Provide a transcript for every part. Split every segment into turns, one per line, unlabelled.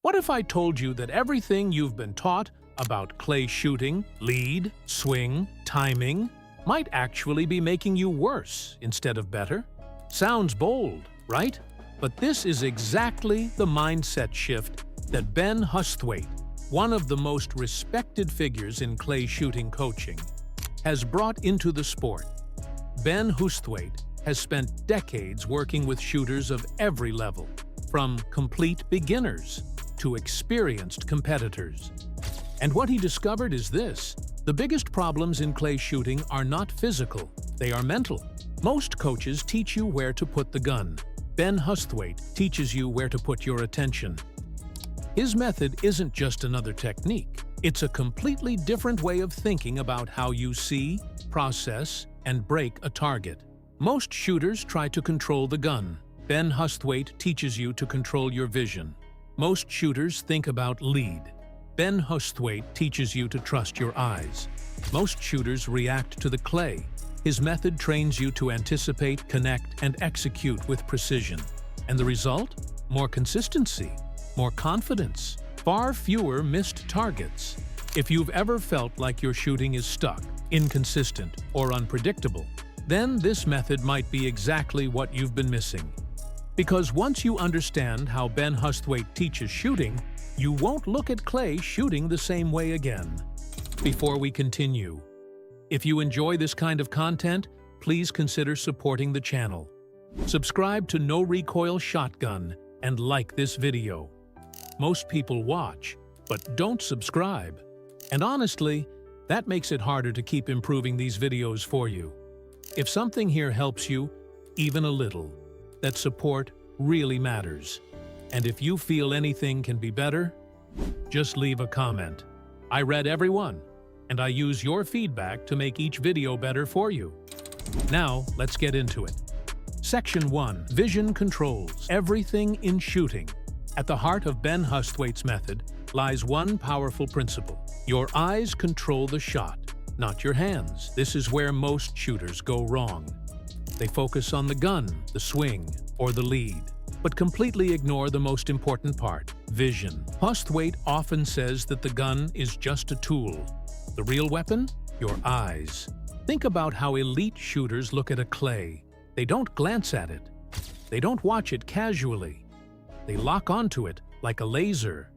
What if I told you that everything you've been taught about clay shooting, lead, swing, timing, might actually be making you worse instead of better? Sounds bold, right? But this is exactly the mindset shift that Ben Husthwaite, one of the most respected figures in clay shooting coaching, has brought into the sport. Ben Husthwaite has spent decades working with shooters of every level, from complete beginners to experienced competitors. And what he discovered is this: the biggest problems in clay shooting are not physical, they are mental. Most coaches teach you where to put the gun. Ben Husthwaite teaches you where to put your attention. His method isn't just another technique. It's a completely different way of thinking about how you see, process, and break a target. Most shooters try to control the gun. Ben Husthwaite teaches you to control your vision. Most shooters think about lead. Ben Husthwaite teaches you to trust your eyes. Most shooters react to the clay. His method trains you to anticipate, connect, and execute with precision. And the result? More consistency, more confidence, far fewer missed targets. If you've ever felt like your shooting is stuck, inconsistent, or unpredictable, then this method might be exactly what you've been missing. Because once you understand how Ben Husthwaite teaches shooting, you won't look at clay shooting the same way again. Before we continue, if you enjoy this kind of content, please consider supporting the channel. Subscribe to No Recoil Shotgun and like this video. Most people watch, but don't subscribe. And honestly, that makes it harder to keep improving these videos for you. If something here helps you, even a little, that support really matters. And if you feel anything can be better, just leave a comment. I read every one, and I use your feedback to make each video better for you. Now, let's get into it. Section 1. Vision controls everything in shooting. At the heart of Ben Husthwaite's method lies one powerful principle. Your eyes control the shot, not your hands. This is where most shooters go wrong. They focus on the gun, the swing, or the lead, but completely ignore the most important part: vision. Husthwaite often says that the gun is just a tool. The real weapon? Your eyes. Think about how elite shooters look at a clay. They don't glance at it. They don't watch it casually. They lock onto it like a laser.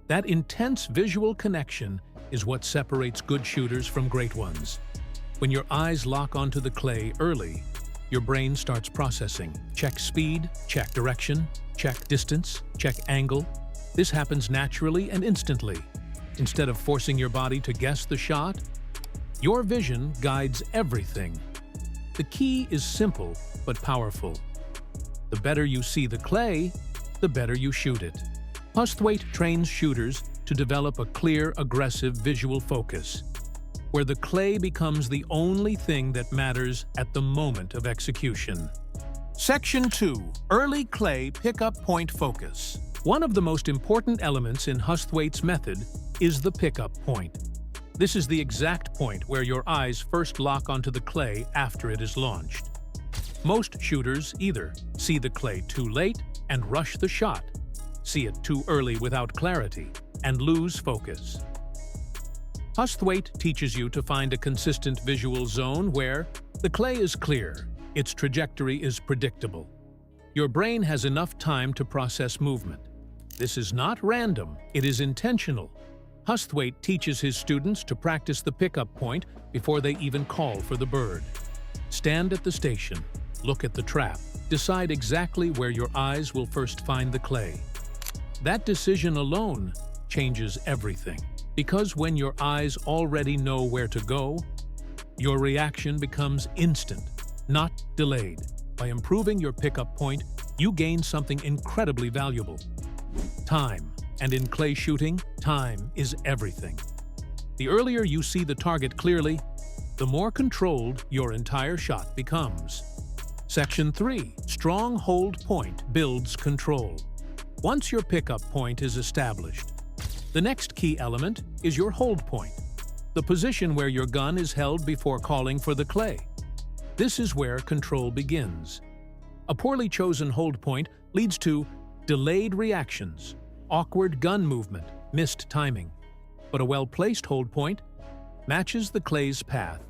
That intense visual connection is what separates good shooters from great ones. When your eyes lock onto the clay early, your brain starts processing. Check speed, check direction, check distance, check angle. This happens naturally and instantly. Instead of forcing your body to guess the shot, your vision guides everything. The key is simple but powerful. The better you see the clay, the better you shoot it. Husthwaite trains shooters to develop a clear, aggressive visual focus, where the clay becomes the only thing that matters at the moment of execution. Section 2. Early clay pickup point focus. One of the most important elements in Husthwaite's method is the pickup point. This is the exact point where your eyes first lock onto the clay after it is launched. Most shooters either see the clay too late and rush the shot, see it too early without clarity, and lose focus. Husthwaite teaches you to find a consistent visual zone where the clay is clear, its trajectory is predictable. Your brain has enough time to process movement. This is not random, it is intentional. Husthwaite teaches his students to practice the pickup point before they even call for the bird. Stand at the station, look at the trap, decide exactly where your eyes will first find the clay. That decision alone changes everything. Because when your eyes already know where to go, your reaction becomes instant, not delayed. By improving your pickup point, you gain something incredibly valuable: time. And in clay shooting, time is everything. The earlier you see the target clearly, the more controlled your entire shot becomes. Section 3. Strong hold point builds control. Once your pickup point is established, the next key element is your hold point, the position where your gun is held before calling for the clay. This is where control begins. A poorly chosen hold point leads to delayed reactions, awkward gun movement, missed timing. But a well-placed hold point matches the clay's path,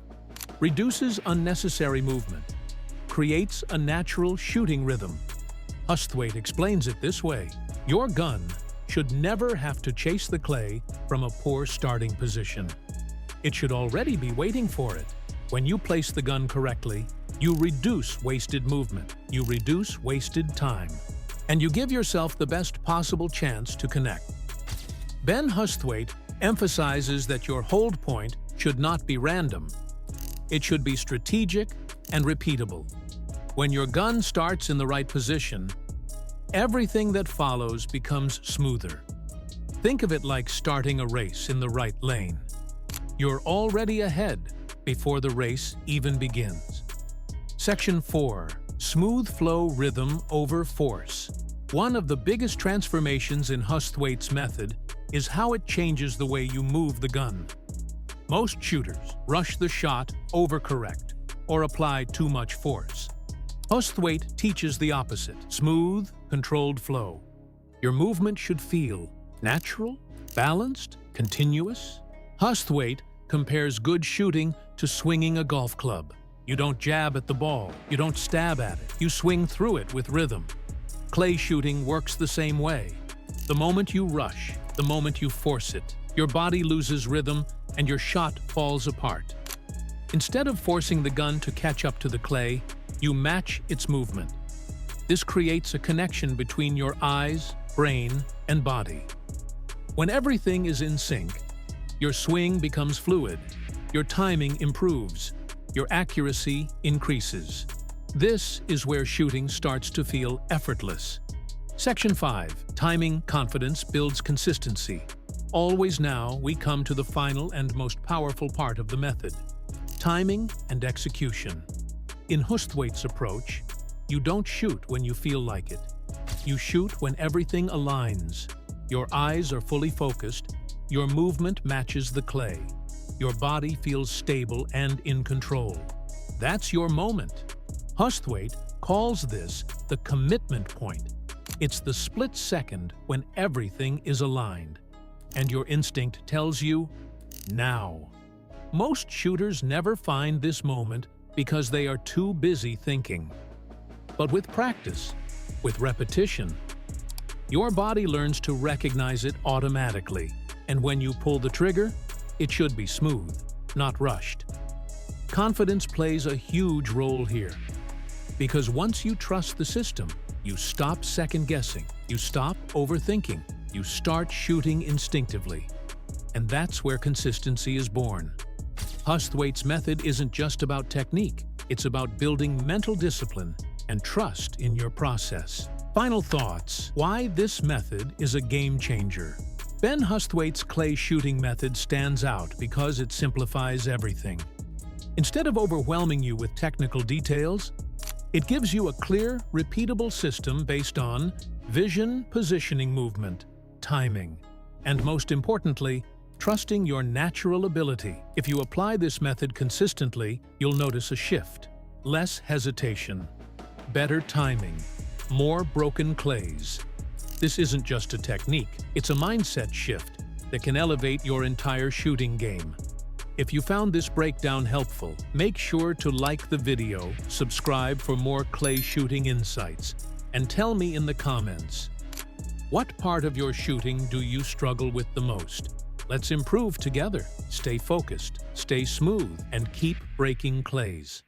reduces unnecessary movement, creates a natural shooting rhythm. Husthwaite explains it this way: your gun should never have to chase the clay from a poor starting position. It should already be waiting for it. When you place the gun correctly, you reduce wasted movement, you reduce wasted time, and you give yourself the best possible chance to connect. Ben Husthwaite emphasizes that your hold point should not be random. It should be strategic and repeatable. When your gun starts in the right position, everything that follows becomes smoother. Think of it like starting a race in the right lane. You're already ahead before the race even begins. Section 4. Smooth flow rhythm over force. One of the biggest transformations in Husthwaite's method is how it changes the way you move the gun. Most shooters rush the shot, overcorrect, or apply too much force. Husthwaite teaches the opposite: smooth, controlled flow. Your movement should feel natural, balanced, continuous. Husthwaite compares good shooting to swinging a golf club. You don't jab at the ball, you don't stab at it, you swing through it with rhythm. Clay shooting works the same way. The moment you rush, the moment you force it, your body loses rhythm and your shot falls apart. Instead of forcing the gun to catch up to the clay, you match its movement. This creates a connection between your eyes, brain, and body. When everything is in sync, your swing becomes fluid, your timing improves, your accuracy increases. This is where shooting starts to feel effortless. Section 5. Timing confidence builds consistency. Always now, we come to the final and most powerful part of the method: timing and execution. In Husthwaite's approach, you don't shoot when you feel like it. You shoot when everything aligns. Your eyes are fully focused, your movement matches the clay, your body feels stable and in control. That's your moment. Husthwaite calls this the commitment point. It's the split second when everything is aligned, and your instinct tells you, now. Most shooters never find this moment because they are too busy thinking. But with practice, with repetition, your body learns to recognize it automatically, and when you pull the trigger, it should be smooth, not rushed. Confidence plays a huge role here, because once you trust the system, you stop second-guessing, you stop overthinking, you start shooting instinctively. And that's where consistency is born. Husthwaite's method isn't just about technique, it's about building mental discipline and trust in your process. Final thoughts: why this method is a game changer. Ben Husthwaite's clay shooting method stands out because it simplifies everything. Instead of overwhelming you with technical details, it gives you a clear, repeatable system based on vision, positioning, movement, timing, and most importantly, trusting your natural ability. If you apply this method consistently, you'll notice a shift. Less hesitation, better timing, more broken clays. This isn't just a technique, it's a mindset shift that can elevate your entire shooting game. If you found this breakdown helpful, make sure to like the video, subscribe for more clay shooting insights, and tell me in the comments, what part of your shooting do you struggle with the most? Let's improve together. Stay focused, stay smooth, and keep breaking clays.